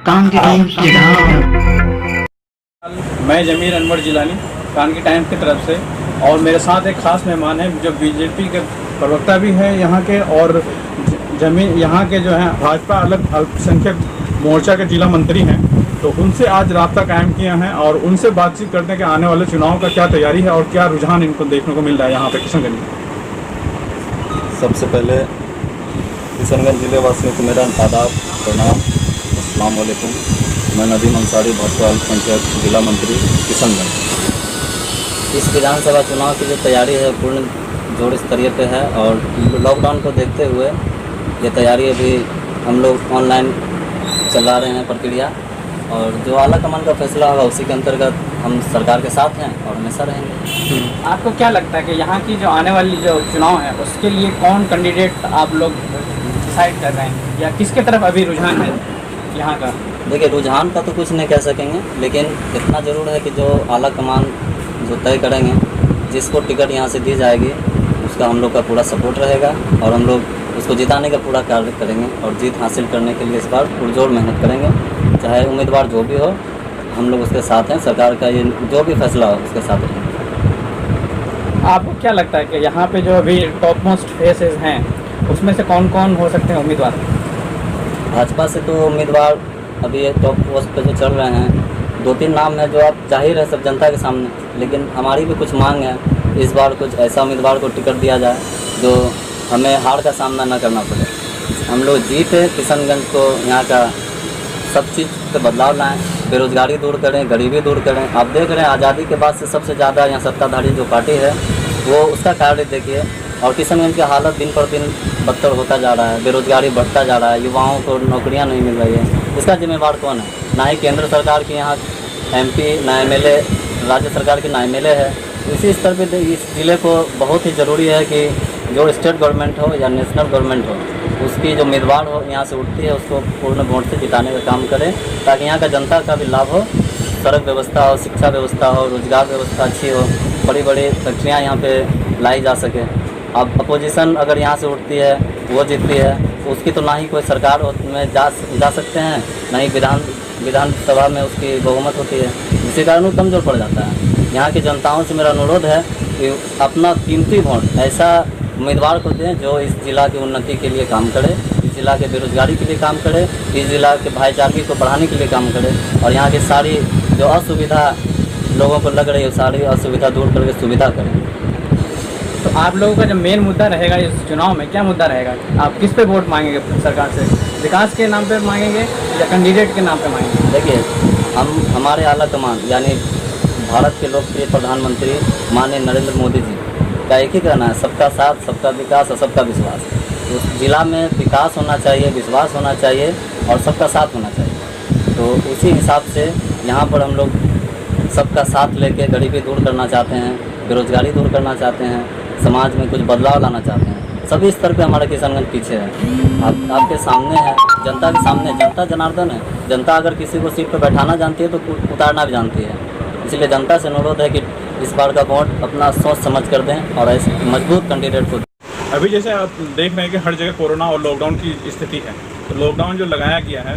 काम के टाइम मैं जमीर अनवर जिलानी कान की टाइम्स की तरफ से, और मेरे साथ एक ख़ास मेहमान है जो बीजेपी के प्रवक्ता भी हैं यहाँ के, और जमीन यहाँ के जो हैं भाजपा अलग अल्पसंख्यक मोर्चा के जिला मंत्री हैं। तो उनसे आज राब्ता कायम किया है और उनसे बातचीत करते हैं कि आने वाले चुनाव का क्या तैयारी है और क्या रुझान इनको देखने को मिल रहा है यहाँ पे किशनगंज में। सबसे पहले किशनगंज जिले वासियों को मेरा आदाब, प्रणाम, अस्सलाम वालेकुम। मैं नदीम अंसारी, भाजपा अल्पसंख्यक जिला मंत्री किशनगंज। इस विधानसभा चुनाव की जो तैयारी है पूर्ण जोड़ स्तरीय पे है, और लॉकडाउन को देखते हुए ये तैयारी अभी हम लोग ऑनलाइन चला रहे हैं प्रक्रिया, और जो आला कमान का फैसला होगा उसी के अंतर्गत हम सरकार के साथ हैं और हमेशा रहेंगे। आपको क्या लगता है कि यहाँ की जो आने वाली जो चुनाव है उसके लिए कौन कैंडिडेट आप लोग डिसाइड कर रहे हैं, या किसके तरफ अभी रुझान है यहाँ का? देखिए, रुझान का तो कुछ नहीं कह सकेंगे, लेकिन इतना ज़रूर है कि जो आला कमान जो तय करेंगे, जिसको टिकट यहाँ से दी जाएगी उसका हम लोग का पूरा सपोर्ट रहेगा, और हम लोग उसको जिताने का पूरा कार्य करेंगे और जीत हासिल करने के लिए इस बार पुरजोर मेहनत करेंगे। चाहे उम्मीदवार जो भी हो, हम लोग उसके साथ हैं। सरकार का ये जो भी फैसला हो उसके साथ रहेंगे। आपको क्या लगता है कि यहाँ पे जो अभी टॉप मोस्ट फेसेस हैं उसमें से कौन कौन हो सकते हैं उम्मीदवार? भाजपा से तो उम्मीदवार अभी टॉप पोस्ट पे जो चल रहे हैं, 2-3 नाम है जो आप जाहिर है सब जनता के सामने, लेकिन हमारी भी कुछ मांग है। इस बार कुछ ऐसा उम्मीदवार को टिकट दिया जाए जो हमें हार का सामना न करना पड़े। हम लोग जीते किशनगंज को, यहाँ का सब चीज़ पे बदलाव लाएँ, बेरोज़गारी दूर करें, गरीबी दूर करें। आप देख रहे हैं आज़ादी के बाद से सबसे ज़्यादा यहाँ सत्ताधारी जो पार्टी है वो उसका कार्य देखिए, और किशनगंज की हालत दिन पर दिन बदतर होता जा रहा है, बेरोज़गारी बढ़ता जा रहा है, युवाओं को नौकरियाँ नहीं मिल रही है। इसका जिम्मेवार कौन है? ना ही केंद्र सरकार की यहाँ MP, ना MLA, राज्य सरकार की ना MLA है। इसी स्तर पर इस ज़िले को बहुत ही ज़रूरी है कि जो स्टेट गवर्नमेंट हो या नेशनल गवर्नमेंट हो, उसकी जो उम्मीदवार हो यहाँ से उठती है उसको पूर्ण वोट से जिताने का काम करें, ताकि यहाँ का जनता का भी लाभ हो। सड़क व्यवस्था हो, शिक्षा व्यवस्था हो, रोजगार व्यवस्था अच्छी हो, बड़ी बड़ी फैक्ट्रियाँ यहाँ पे लाई जा सके। अब अपोजिशन अगर यहाँ से उठती है, वो जीतती है, तो उसकी तो ना ही कोई सरकार में जा सकते हैं, ना ही विधानसभा में उसकी बहुमत होती है। इसी कारण वो कमज़ोर पड़ जाता है। यहाँ की जनताओं से मेरा अनुरोध है कि अपना कीमती वोट ऐसा उम्मीदवार को दें जो इस ज़िला की उन्नति के लिए काम करे, इस ज़िला के बेरोज़गारी के लिए काम करे, इस ज़िला के भाईचारे को बढ़ाने के लिए काम करे, और यहाँ की सारी जो असुविधा लोगों को लग रही है सारी असुविधा दूर करके सुविधा करें। तो आप लोगों का जो मेन मुद्दा रहेगा इस चुनाव में, क्या मुद्दा रहेगा? आप किस पे वोट मांगेंगे सरकार से? विकास के नाम पे मांगेंगे या कैंडिडेट के नाम पे मांगेंगे? देखिए, हमारे आला कमान यानी भारत के लोकप्रिय प्रधानमंत्री माननीय नरेंद्र मोदी जी का एक ही कहना है, सबका साथ, सबका विकास और सबका विश्वास। तो जिला में विकास होना चाहिए, विश्वास होना चाहिए और सबका साथ होना चाहिए। तो उसी हिसाब से यहाँ पर हम लोग सबका साथ लेके गरीबी दूर करना चाहते हैं, बेरोज़गारी दूर करना चाहते हैं, समाज में कुछ बदलाव लाना चाहते हैं। सभी स्तर पे हमारा किशनगंज पीछे है। आपके सामने है, जनता के सामने, जनता जनार्दन है। जनता अगर किसी को सीट पर बैठाना जानती है तो उतारना भी जानती है। इसलिए जनता से अनुरोध है कि इस बार का वोट अपना सोच समझ कर दें और ऐसे मजबूत कैंडिडेट को। अभी जैसे आप देख रहे हैं कि हर जगह कोरोना और लॉकडाउन की स्थिति है, तो लॉकडाउन जो लगाया गया है,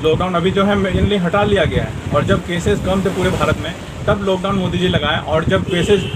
लॉकडाउन अभी जो है मेनली हटा लिया गया है, और जब केसेस कम थे पूरे भारत में तब लॉकडाउन मोदी जी लगाए, और जब केसेस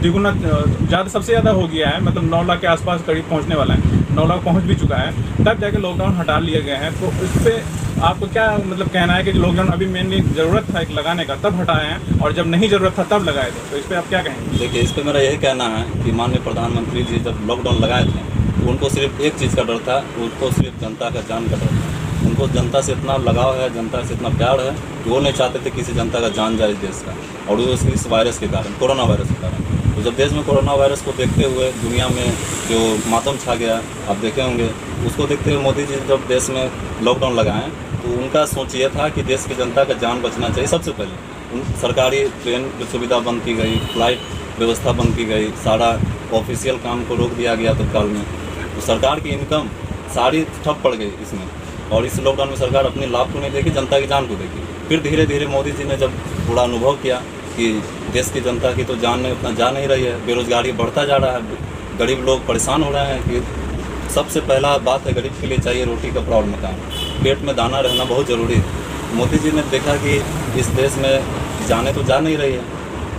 द्विगुना ज़्यादा सबसे ज़्यादा हो गया है, मतलब 9 लाख के आसपास करीब पहुंचने वाला है, 9 लाख पहुंच भी चुका है, तब जाके लॉकडाउन हटा लिया गया है। तो इस पर आपको क्या मतलब कहना है कि लॉकडाउन अभी मेनली ज़रूरत था एक लगाने का तब हटाए हैं, और जब नहीं ज़रूरत था तब लगाए थे, तो इस पर आप क्या कहेंगे? देखिए, इस पर मेरा यही कहना है कि माननीय प्रधानमंत्री जी जब लॉकडाउन लगाए थे तो उनको सिर्फ एक चीज़ का डर था, उनको सिर्फ जनता का जान का डर था। उनको जनता से इतना लगाव है, जनता से इतना प्यार है कि वो नहीं चाहते थे किसी जनता का जान जाए इस देश का, और वो इस वायरस के कारण, कोरोना वायरस के कारण। तो जब देश में कोरोना वायरस को देखते हुए दुनिया में जो मातम छा गया, आप देखे होंगे, उसको देखते हुए मोदी जी जब देश में लॉकडाउन लगाएं तो उनका सोच ये था कि देश की जनता का जान बचना चाहिए। सबसे पहले सरकारी ट्रेन की सुविधा बंद की गई, फ्लाइट व्यवस्था बंद की गई, सारा ऑफिशियल काम को रोक दिया गया तत्काल में। तो सरकार की इनकम सारी ठप पड़ गई इसमें, और इस लॉकडाउन में सरकार अपने लाभ को नहीं देखी, जनता की जान को देखी। फिर धीरे धीरे मोदी जी ने जब थोड़ा अनुभव किया कि देश की जनता की तो जान नहीं उतना जा नहीं रही है, बेरोज़गारी बढ़ता जा रहा है, गरीब लोग परेशान हो रहे हैं कि सबसे पहला बात है, गरीब के लिए चाहिए रोटी कपड़ा और मकान। पेट में दाना रहना बहुत ज़रूरी है। मोदी जी ने देखा कि इस देश में जाने तो जा नहीं रही है,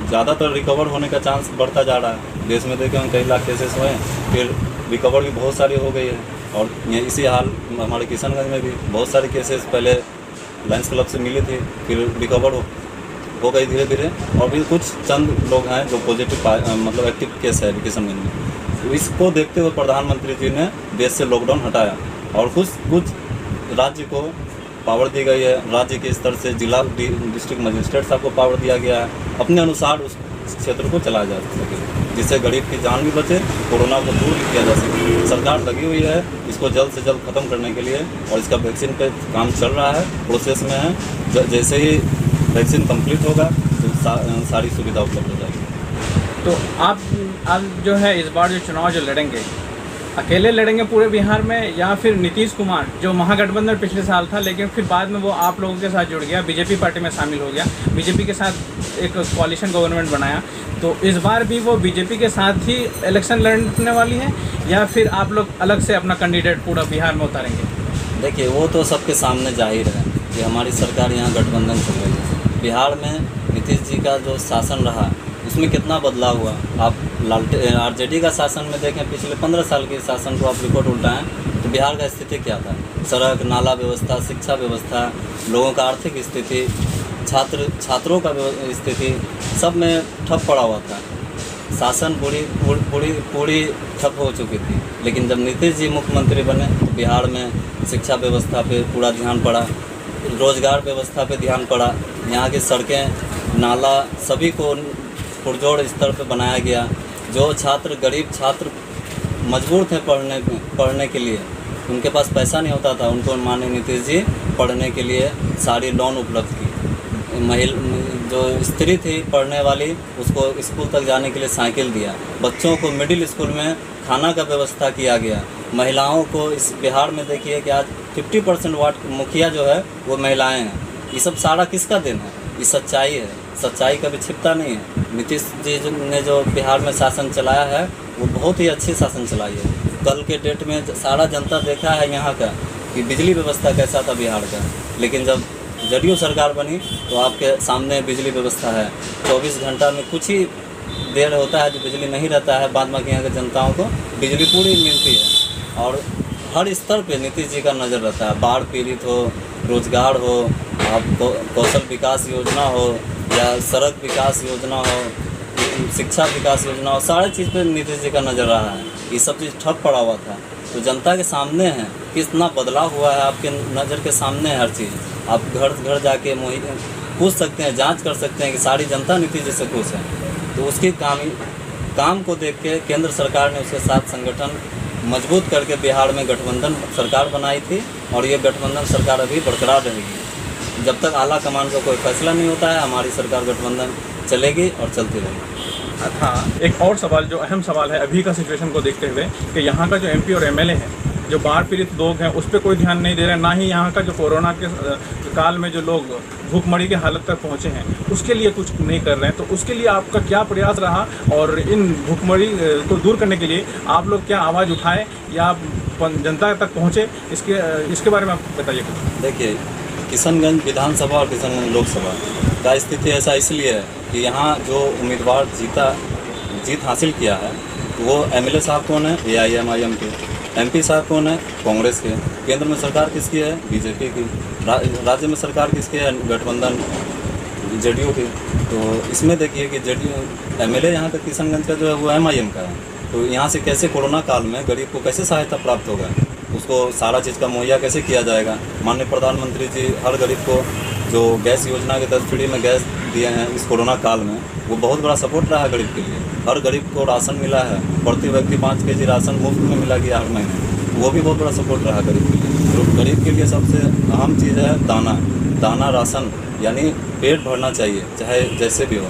ज़्यादातर रिकवर होने का चांस बढ़ता जा रहा है। देश में देखें कई लाख केसेस हुए हैं, फिर रिकवर भी बहुत सारी हो गई है। और ये इसी हाल हमारे किशनगंज में भी बहुत सारे केसेस पहले लायंस क्लब से मिली थी, फिर रिकवर हो गई धीरे धीरे। और भी कुछ चंद लोग हैं जो पॉजिटिव मतलब एक्टिव केस है किशनगंज में। तो इसको देखते हुए प्रधानमंत्री जी ने देश से लॉकडाउन हटाया और कुछ राज्य को पावर दी गई है। राज्य के स्तर से जिला डिस्ट्रिक्ट मजिस्ट्रेट साहब को पावर दिया गया है, अपने अनुसार उस क्षेत्र को चलाया जा सके, जिससे गरीब की जान भी बचे, कोरोना को दूर भी किया जा सके। सरकार लगी हुई है इसको जल्द से जल्द ख़त्म करने के लिए, और इसका वैक्सीन पे काम चल रहा है, प्रोसेस में है। जैसे ही वैक्सीन कंप्लीट होगा तो सारी सुविधा उपलब्ध हो जाएगी। तो आप जो है इस बार जो चुनाव जो लड़ेंगे, अकेले लड़ेंगे पूरे बिहार में, या फिर नीतीश कुमार जो महागठबंधन पिछले साल था लेकिन फिर बाद में वो आप लोगों के साथ जुड़ गया, बीजेपी पार्टी में शामिल हो गया, बीजेपी के साथ एक कॉलिशन गवर्नमेंट बनाया, तो इस बार भी वो बीजेपी के साथ ही इलेक्शन लड़ने वाली है, या फिर आप लोग अलग से अपना कैंडिडेट पूरा बिहार में उतारेंगे? देखिए, वो तो सबके सामने जाहिर है कि हमारी सरकार यहाँ गठबंधन चल रही है। बिहार में नीतीश जी का जो शासन रहा उसमें कितना बदलाव हुआ। आप आरजेडी का शासन में देखें, पिछले 15 साल के शासन को आप रिपोर्ट उल्टाएं तो बिहार का स्थिति क्या था। सड़क नाला व्यवस्था, शिक्षा व्यवस्था, लोगों का आर्थिक स्थिति, छात्रों का स्थिति सब में ठप पड़ा हुआ था। शासन पूरी ठप हो चुकी थी। लेकिन जब नीतीश जी मुख्यमंत्री बने तो बिहार में शिक्षा व्यवस्था पे पूरा ध्यान पड़ा, रोजगार व्यवस्था पे ध्यान पड़ा, यहाँ की सड़कें नाला सभी को पुरजोर स्तर पे बनाया गया। जो छात्र गरीब छात्र मजबूर थे पढ़ने के लिए, उनके पास पैसा नहीं होता था, उनको माननीय नीतीश जी पढ़ने के लिए सारी लोन उपलब्ध की। जो स्त्री थी पढ़ने वाली, उसको स्कूल तक जाने के लिए साइकिल दिया। बच्चों को मिडिल स्कूल में खाना का व्यवस्था किया गया। महिलाओं को इस बिहार में देखिए कि आज 50% वार्ड मुखिया जो है वो महिलाएं हैं। ये सब सारा किसका दिन है? ये सच्चाई है, सच्चाई कभी छिपता नहीं है। नीतीश जी ने जो बिहार में शासन चलाया है वो बहुत ही अच्छी शासन चलाई है। कल के डेट में सारा जनता देखा है यहाँ का कि बिजली व्यवस्था कैसा था बिहार का, लेकिन जब जदयू सरकार बनी तो आपके सामने बिजली व्यवस्था है। 24 घंटा में कुछ ही देर होता है जो बिजली नहीं रहता है, बाद बाकी यहाँ के जनताओं को बिजली पूरी मिलती है। और हर स्तर पे नीतीश जी का नज़र रहता है। बाढ़ पीड़ित हो, रोजगार हो, आप कौशल विकास योजना हो या सड़क विकास योजना हो, शिक्षा विकास योजना हो, सारे चीज़ पे नीतीश जी का नज़र रहा है। ये सब चीज़ ठप पड़ा हुआ था तो जनता के सामने है, कितना बदलाव हुआ है आपके नज़र के सामने है हर चीज़। आप घर घर जाके पूछ सकते हैं, जांच कर सकते हैं कि सारी जनता नीतीश जी से खुश है। तो उसके काम को देख के केंद्र सरकार ने उसके साथ संगठन मजबूत करके बिहार में गठबंधन सरकार बनाई थी, और ये गठबंधन सरकार अभी बरकरार रहेगी। जब तक आला कमान का कोई फैसला नहीं होता है, हमारी सरकार गठबंधन चलेगी और चलती रहेगी। हाँ, एक और सवाल जो अहम सवाल है अभी का सिचुएशन को देखते हुए कि यहाँ का जो एमपी और एमएलए है, जो बाढ़ पीड़ित लोग हैं उस पर कोई ध्यान नहीं दे रहे, ना ही यहाँ का जो कोरोना के काल में जो लोग भूखमरी की हालत तक पहुँचे हैं उसके लिए कुछ नहीं कर रहे हैं। तो उसके लिए आपका क्या प्रयास रहा, और इन भूखमरी को दूर करने के लिए आप लोग क्या आवाज़ उठाए या जनता तक पहुँचे, इसके बारे में आप बताइए कुछ। देखिए, किशनगंज विधानसभा और किशनगंज लोकसभा का स्थिति ऐसा इसलिए है कि यहाँ जो उम्मीदवार जीत हासिल किया है वो एमएलए साहब कौन है? AIMIM के। MP साहब कौन है? कांग्रेस के। केंद्र में सरकार किसकी है? बीजेपी की। राज्य में सरकार किसकी है? गठबंधन जेडीयू की। तो इसमें देखिए कि जेडीयू एमएलए यहाँ का किशनगंज का जो है वो MIM का है। तो यहाँ से कैसे कोरोना काल में गरीब को कैसे सहायता प्राप्त होगा, उसको सारा चीज़ का मुहैया कैसे किया जाएगा। माननीय प्रधानमंत्री जी हर गरीब को जो गैस योजना के तहत फ्री में गैस दिए हैं इस कोरोना काल में, वो बहुत बड़ा सपोर्ट रहा है गरीब के लिए। हर गरीब को राशन मिला है, प्रति व्यक्ति 5 kg राशन मुफ्त में मिला गया हर महीने, वो भी बहुत बड़ा सपोर्ट रहा गरीब के लिए। तो गरीब के लिए सबसे अहम चीज़ है दाना राशन, यानी पेट भरना चाहिए चाहे जैसे भी हो।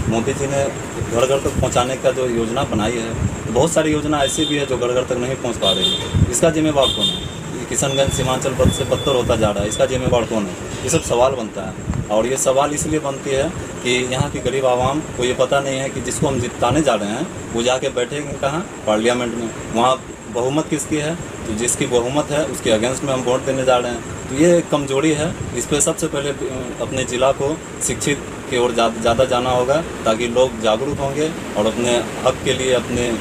मोदी जी ने घर घर तक पहुंचाने का जो योजना बनाई है, बहुत सारी योजना ऐसी भी है जो घर घर तक नहीं पहुंच पा रही है। इसका जिम्मेवार कौन है? किशनगंज सीमांचल पद से बदतर होता जा रहा है, इसका जिम्मेवार कौन है? ये सब सवाल बनता है। और ये सवाल इसलिए बनती है कि यहाँ की गरीब आवाम को ये पता नहीं है कि जिसको हम जिताने जा रहे हैं वो जाके बैठेंगे कहाँ? पार्लियामेंट में। वहाँ बहुमत किसकी है? तो जिसकी बहुमत है उसके अगेंस्ट में हम वोट देने जा रहे हैं। तो ये एक कमजोरी है, इस पर सबसे पहले अपने ज़िला को शिक्षित की ओर ज़्यादा जाना होगा, ताकि लोग जागरूक होंगे और अपने हक के लिए, अपने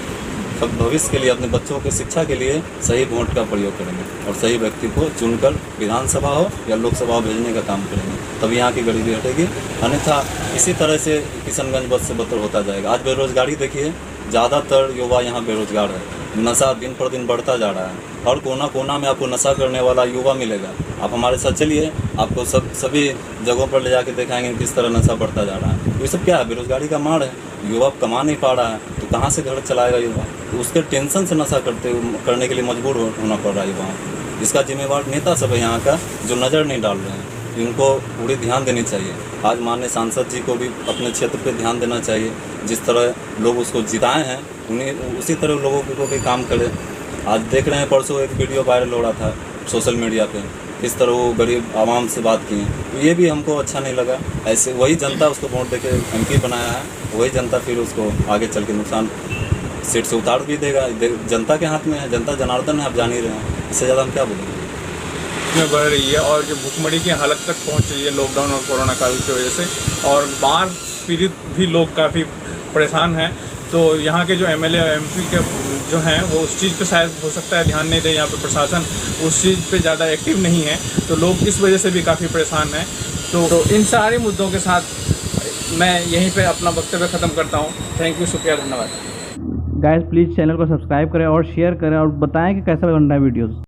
भविष्य के लिए, अपने बच्चों के शिक्षा के लिए सही वोट का प्रयोग करेंगे और सही व्यक्ति को चुनकर विधानसभा हो या लोकसभा भेजने का काम करेंगे, तभी यहाँ की गरीबी हटेगी। अन्यथा इसी तरह से किशनगंज बद से बदतर होता जाएगा। आज बेरोजगारी देखिए, ज़्यादातर युवा यहाँ बेरोजगार है, नशा दिन पर दिन बढ़ता जा रहा है। हर कोना कोना में आपको नशा करने वाला युवा मिलेगा। आप हमारे साथ चलिए, आपको सभी जगहों पर ले जाके दिखाएंगे किस तरह नशा बढ़ता जा रहा है। ये सब क्या है? बेरोजगारी का मार है। युवा कमा नहीं पा रहा है तो कहाँ से घर चलाएगा युवा? तो उसके टेंशन से नशा करने के लिए मजबूर होना पड़ रहा है युवाओं। इसका जिम्मेवार नेता सब है यहाँ का, जो नज़र नहीं डाल रहे हैं। इनको पूरी ध्यान देनी चाहिए। आज माननीय सांसद जी को भी अपने क्षेत्र पे ध्यान देना चाहिए। जिस तरह लोग उसको जिताए हैं, उन्हें उसी तरह लोगों को भी काम करें। आज देख रहे हैं, परसों एक वीडियो वायरल हो रहा था सोशल मीडिया पे, किस तरह वो गरीब आवाम से बात किए, तो ये भी हमको अच्छा नहीं लगा। ऐसे वही जनता उसको वोट देके एमपी बनाया है, वही जनता फिर उसको आगे चल के नुकसान सीट से उतार भी देगा। जनता के हाथ में है, जनता जनार्दन है, आप जान ही रहे हैं। इससे ज़्यादा हम क्या बोलेंगे? में बढ़ रही है और जो भूखमरी की हालत तक पहुंच रही है लॉकडाउन और कोरोना काल की वजह से, और बाढ़ पीड़ित भी लोग काफ़ी परेशान हैं। तो यहाँ के जो एमएलए और एमपी के जो हैं वो उस चीज़ पे शायद हो सकता है ध्यान नहीं दें, यहाँ पे प्रशासन उस चीज़ पे ज़्यादा एक्टिव नहीं है, तो लोग इस वजह से भी काफ़ी परेशान हैं। तो इन सारे मुद्दों के साथ मैं यहीं पे अपना वक्तव्य ख़त्म करता हूँ। थैंक यू, शुक्रिया, धन्यवाद। गाइस प्लीज़ चैनल को सब्सक्राइब करें और शेयर करें और बताएं कि कैसा लग रहा है वीडियोज़।